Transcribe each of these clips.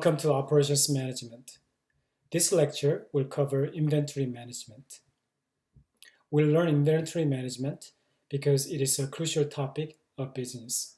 Welcome to Operations Management. This lecture will cover inventory management. We'll learn inventory management because it is a crucial topic of business.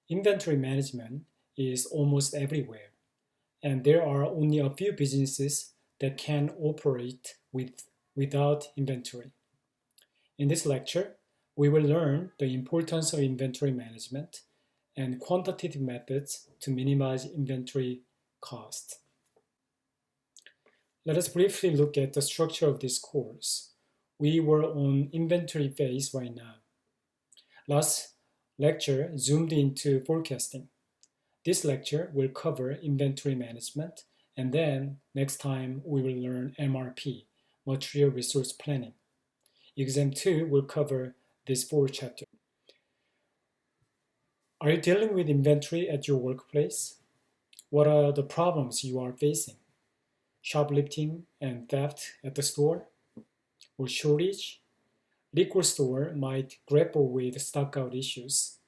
Inventory management is almost everywhere, and there are only a few businesses that can operate without inventory. In this lecture, we will learn the importance of inventory management and quantitative methods to minimize inventory cost. Let us briefly look at the structure of this course. We were on inventory phase right now. Last lecture zoomed into forecasting. This lecture will cover inventory management, and then next time we will learn MRP, Material Resource Planning. Exam 2 will cover these 4 chapters. Are you dealing with inventory at your workplace? What are the problems you are facing? Shoplifting and theft at the store? Or shortage? Liquor store might grapple with stockout issues.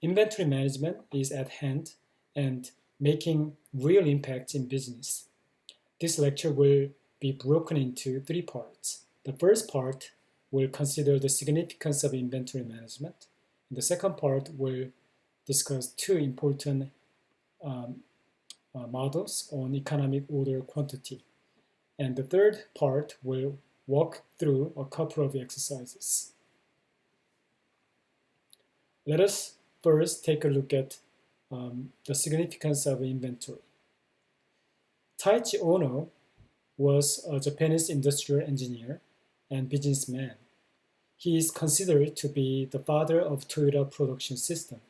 Inventory management is at hand and making real impact in business. This lecture will be broken into 3 parts. The first part will consider the significance of inventory management. The second part will discuss 2 important models on economic order quantity. And the third part will walk through a couple of exercises. Let us first take a look at the significance of inventory. Taiichi Ohno was a Japanese industrial engineer and businessman. He is considered to be the father of Toyota production system,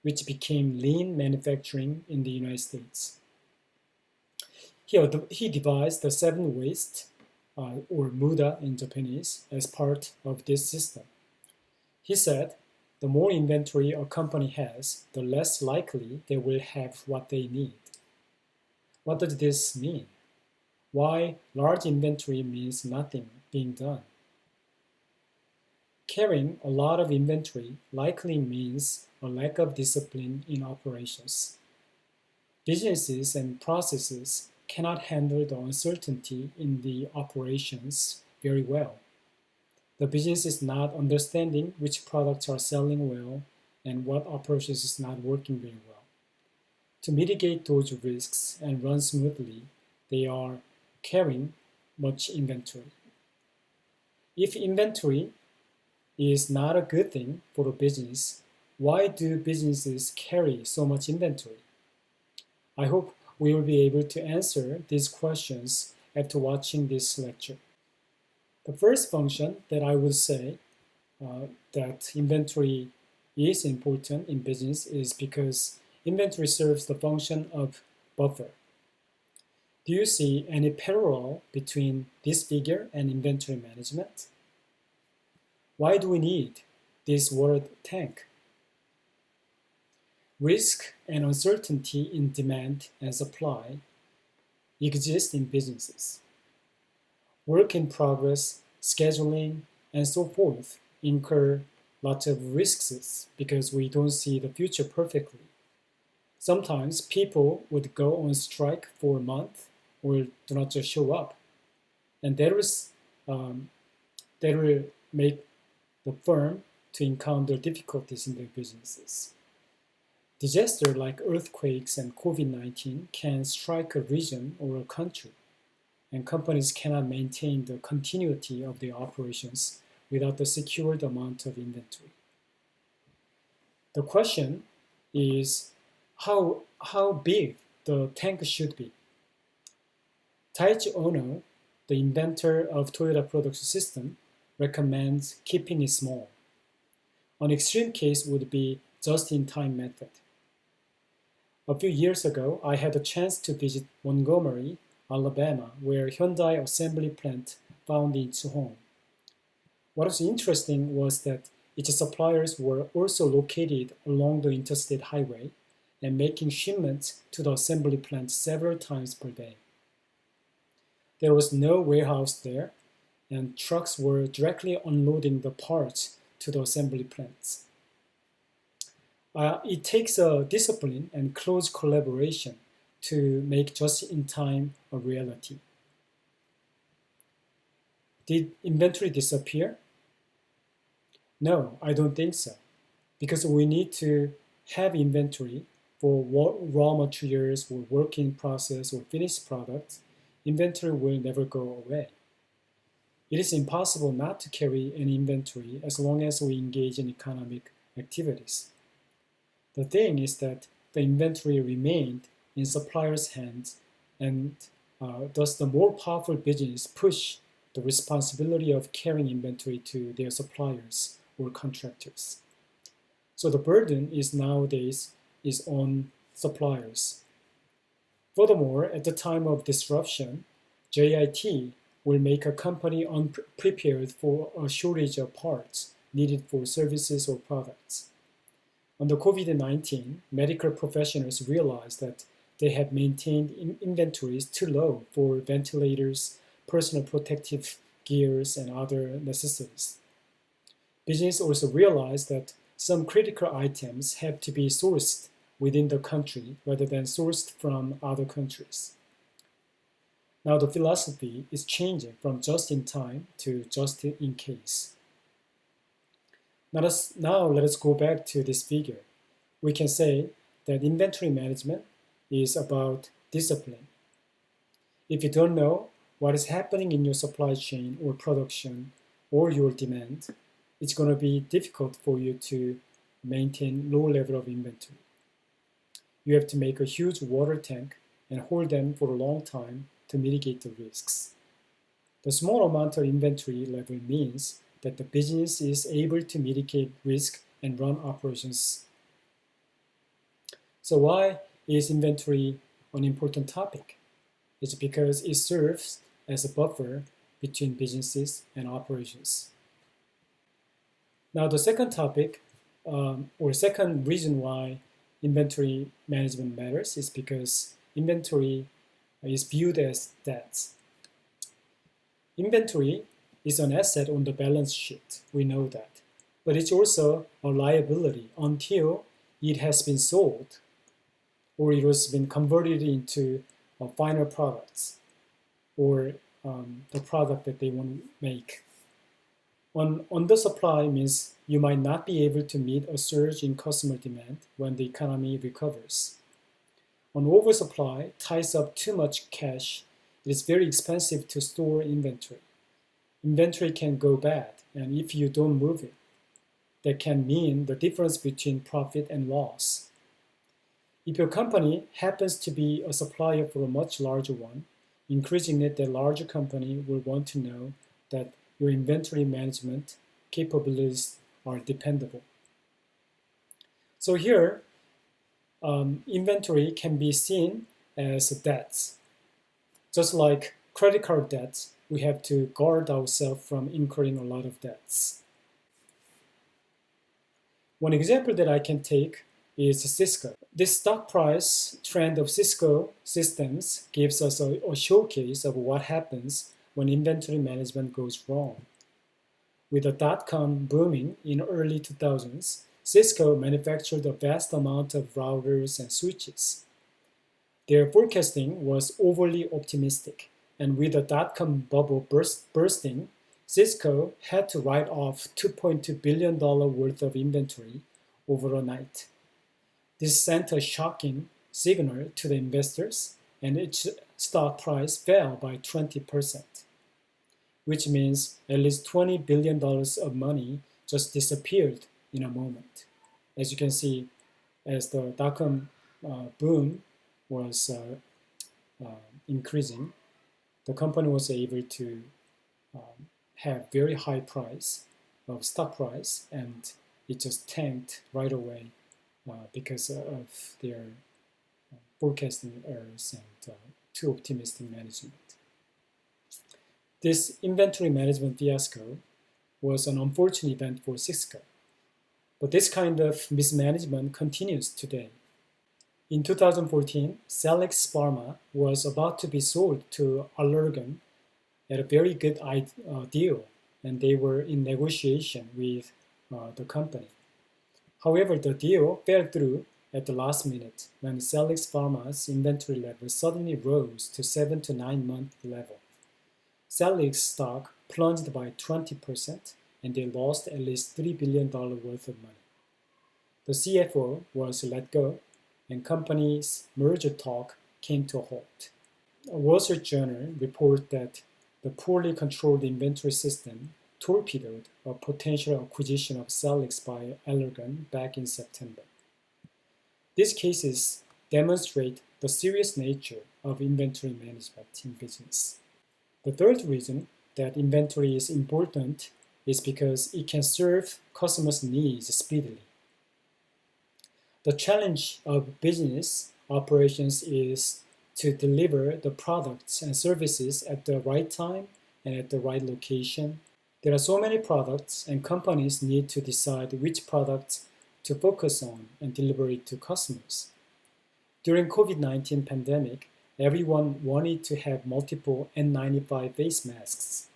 which became lean manufacturing in the United States. He devised the 7 waste, or muda in Japanese, as part of this system. He said, the more inventory a company has, the less likely they will have what they need. What does this mean? Why large inventory means nothing being done? Carrying a lot of inventory likely means a lack of discipline in operations. Businesses and processes cannot handle the uncertainty in the operations very well. The business is not understanding which products are selling well and what operations is not working very well. To mitigate those risks and run smoothly, they are carrying much inventory. If inventory is not a good thing for a business, why do businesses carry so much inventory? I hope we will be able to answer these questions after watching this lecture. The first function that I would say that inventory is important in business is because inventory serves the function of buffer. Do you see any parallel between this figure and inventory management? Why do we need this water tank? Risk and uncertainty in demand and supply exist in businesses. Work in progress, scheduling, and so forth incur lots of risks because we don't see the future perfectly. Sometimes people would go on strike for a month or do not just show up. And that will make the firm to encounter difficulties in their businesses. Disasters like earthquakes and COVID-19 can strike a region or a country, and companies cannot maintain the continuity of their operations without the secured amount of inventory. The question is how big the tank should be. Taiichi Ohno, the inventor of Toyota production system, recommends keeping it small. An extreme case would be just-in-time method. A few years ago, I had a chance to visit Montgomery, Alabama, where Hyundai assembly plant found its home. What was interesting was that its suppliers were also located along the interstate highway and making shipments to the assembly plant several times per day. There was no warehouse there, and trucks were directly unloading the parts to the assembly plants. It takes a discipline and close collaboration to make just-in-time a reality. Did inventory disappear? No, I don't think so, because we need to have inventory for raw materials or work in process or finished products. Inventory will never go away. It is impossible not to carry an inventory as long as we engage in economic activities. The thing is that the inventory remained in suppliers' hands, and thus the more powerful business push the responsibility of carrying inventory to their suppliers or contractors. So the burden is nowadays is on suppliers. Furthermore, at the time of disruption, JIT will make a company unprepared for a shortage of parts needed for services or products. Under COVID-19, medical professionals realized that they had maintained inventories too low for ventilators, personal protective gears, and other necessities. Business also realized that some critical items have to be sourced within the country rather than sourced from other countries. Now the philosophy is changing from just in time to just in case. Now let us go back to this figure. We can say that inventory management is about discipline. If you don't know what is happening in your supply chain or production or your demand, it's going to be difficult for you to maintain low level of inventory. You have to make a huge water tank and hold them for a long time to mitigate the risks. The small amount of inventory level means that the business is able to mitigate risk and run operations. So why is inventory an important topic? It's because it serves as a buffer between businesses and operations. Now the second topic, or second reason why inventory management matters is because inventory is viewed as debts. Inventory is an asset on the balance sheet, we know that, but it's also a liability until it has been sold or it has been converted into final products or the product that they want to make. Undersupply means you might not be able to meet a surge in customer demand when the economy recovers. An oversupply ties up too much cash. It is very expensive to store inventory. Inventory can go bad, and if you don't move it, that can mean the difference between profit and loss. If your company happens to be a supplier for a much larger one, increasingly the larger company will want to know that your inventory management capabilities are dependable. So here, inventory can be seen as debts. Just like credit card debts, we have to guard ourselves from incurring a lot of debts. One example that I can take is Cisco. This stock price trend of Cisco systems gives us a showcase of what happens when inventory management goes wrong. With the dot-com booming in early 2000s, Cisco manufactured a vast amount of routers and switches. Their forecasting was overly optimistic, and with the dot-com bubble bursting, Cisco had to write off $2.2 billion worth of inventory over a night. This sent a shocking signal to the investors, and its stock price fell by 20%, which means at least $20 billion of money just disappeared in a moment. As you can see, as the dot-com boom was increasing, the company was able to have very high price of stock price, and it just tanked right away because of their forecasting errors and too optimistic management. This inventory management fiasco was an unfortunate event for Cisco, but this kind of mismanagement continues today. In 2014, Salix Pharma was about to be sold to Allergan at a very good deal, and they were in negotiation with the company. However, the deal fell through at the last minute when Salix Pharma's inventory level suddenly rose to 7 to 9 month level. Salix stock plunged by 20% and they lost at least $3 billion worth of money. The CFO was let go and company's merger talk came to a halt. A Wall Street Journal reported that the poorly controlled inventory system torpedoed a potential acquisition of Salix by Allergan back in September. These cases demonstrate the serious nature of inventory management in business. The third reason that inventory is important is because it can serve customers' needs speedily. The challenge of business operations is to deliver the products and services at the right time and at the right location. There are so many products and companies need to decide which products to focus on and deliver it to customers. During COVID-19 pandemic, everyone wanted to have multiple N95 face masks.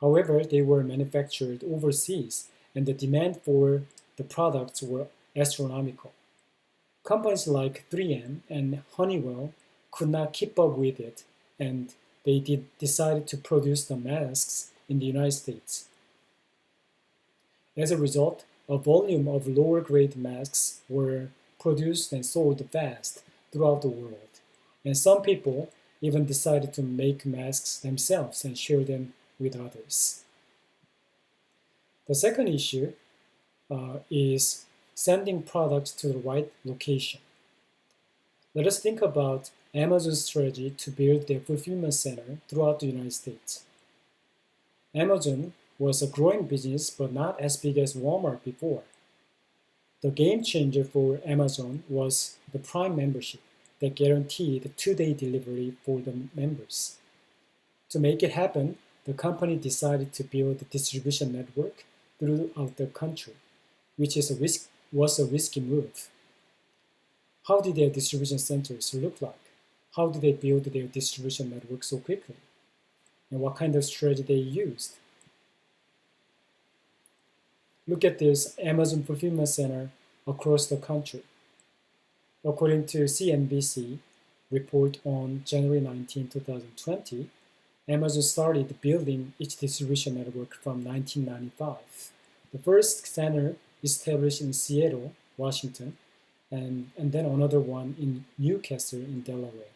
However, they were manufactured overseas and the demand for the products were astronomical. Companies like 3M and Honeywell could not keep up with it, and they decided to produce the masks in the United States. As a result, a volume of lower-grade masks were produced and sold fast throughout the world, and some people even decided to make masks themselves and share them with others. The second issue is sending products to the right location. Let us think about Amazon's strategy to build their fulfillment center throughout the United States. Amazon was a growing business but not as big as Walmart before. The game changer for Amazon was the Prime membership that guaranteed 2-day delivery for the members. To make it happen, the company decided to build a distribution network throughout the country, which was a risky move. How did their distribution centers look like? How did they build their distribution network so quickly? And what kind of strategy they used? Look at this Amazon fulfillment center across the country. According to CNBC report on January 19, 2020, Amazon started building its distribution network from 1995. The first center established in Seattle, Washington, and then another one in Newcastle in Delaware.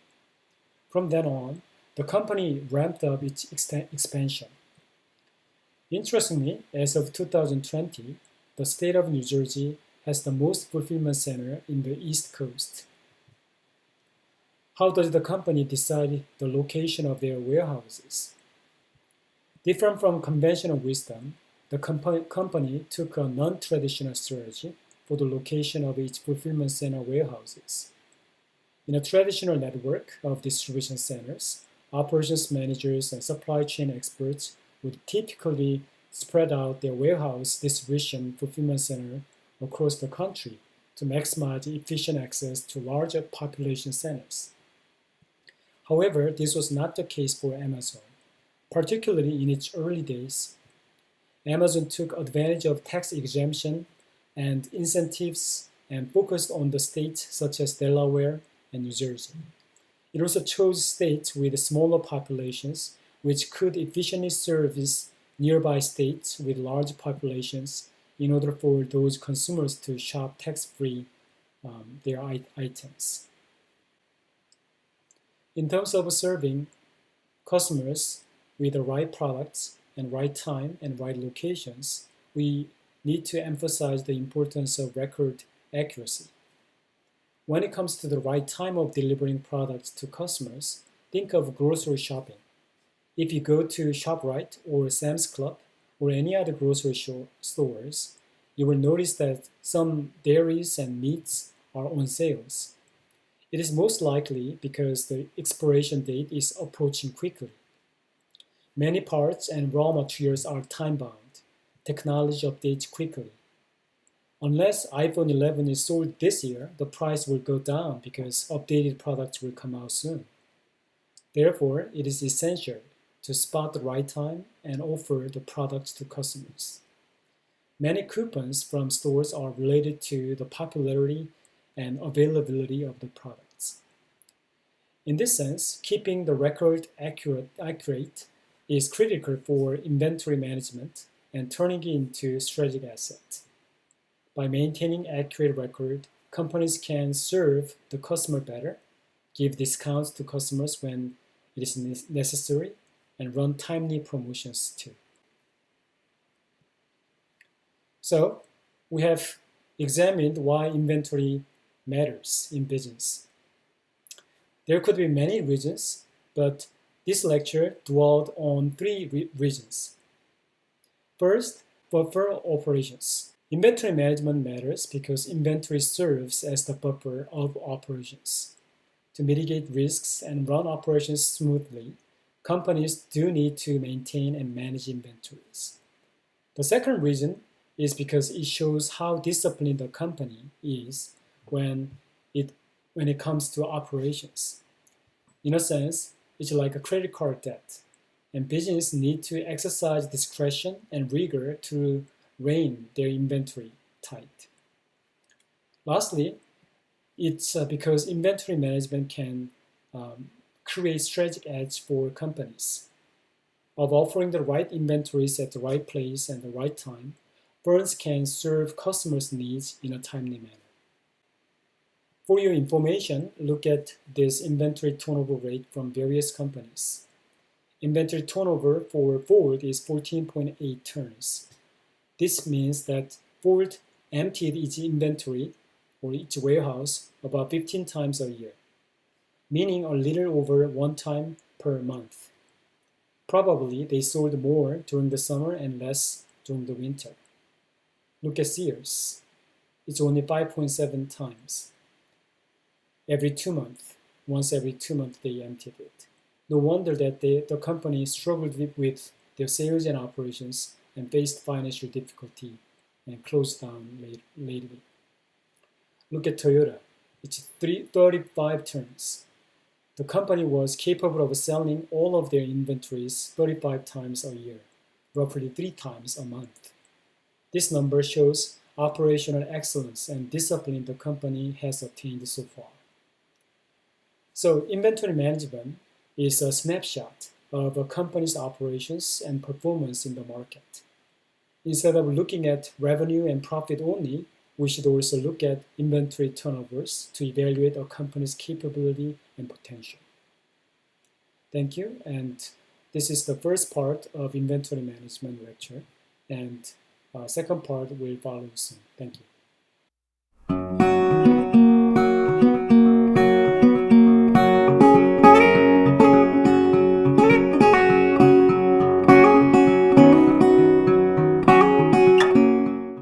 From then on, the company ramped up its expansion. Interestingly, as of 2020, the state of New Jersey has the most fulfillment center in the East Coast. How does the company decide the location of their warehouses? Different from conventional wisdom, the company took a non-traditional strategy for the location of its fulfillment center warehouses. In a traditional network of distribution centers, operations managers and supply chain experts would typically spread out their warehouse distribution fulfillment center across the country to maximize efficient access to larger population centers. However, this was not the case for Amazon, particularly in its early days. Amazon took advantage of tax exemption and incentives and focused on the states such as Delaware and New Jersey. It also chose states with smaller populations which could efficiently service nearby states with large populations in order for those consumers to shop tax-free their items. In terms of serving customers with the right products and right time and right locations, we need to emphasize the importance of record accuracy. When it comes to the right time of delivering products to customers, think of grocery shopping. If you go to ShopRite or Sam's Club or any other grocery stores, you will notice that some dairies and meats are on sales. It is most likely because the expiration date is approaching quickly. Many parts and raw materials are time-bound. Technology updates quickly. Unless iPhone 11 is sold this year, the price will go down because updated products will come out soon. Therefore, it is essential to spot the right time and offer the products to customers. Many coupons from stores are related to the popularity and availability of the products. In this sense, keeping the record accurate is critical for inventory management and turning it into strategic asset. By maintaining accurate record, companies can serve the customer better, give discounts to customers when it is necessary, and run timely promotions too. So, we have examined why inventory matters in business. There could be many reasons, but this lecture dwelled on three reasons. First, buffer operations. Inventory management matters because inventory serves as the buffer of operations. To mitigate risks and run operations smoothly, companies do need to maintain and manage inventories. The second reason is because it shows how disciplined a company is when it comes to operations. In a sense, it's like a credit card debt, and businesses need to exercise discretion and rigor to rein their inventory tight. Lastly, it's because inventory management can create strategic edge for companies. Of offering the right inventories at the right place and the right time, firms can serve customers' needs in a timely manner. For your information, look at this inventory turnover rate from various companies. Inventory turnover for Ford is 14.8 turns. This means that Ford emptied its inventory or its warehouse about 15 times a year, meaning a little over 1 time per month. Probably they sold more during the summer and less during the winter. Look at Sears. It's only 5.7 times. Every 2 months, once every 2 months they emptied it. No wonder that the company struggled with their sales and operations and faced financial difficulty and closed down lately. Look at Toyota. It's 35 turns. The company was capable of selling all of their inventories 35 times a year, roughly 3 times a month. This number shows operational excellence and discipline the company has attained so far. So inventory management is a snapshot of a company's operations and performance in the market. Instead of looking at revenue and profit only, we should also look at inventory turnovers to evaluate a company's capability and potential. Thank you, and this is the first part of inventory management lecture, and second part will follow soon. Thank you.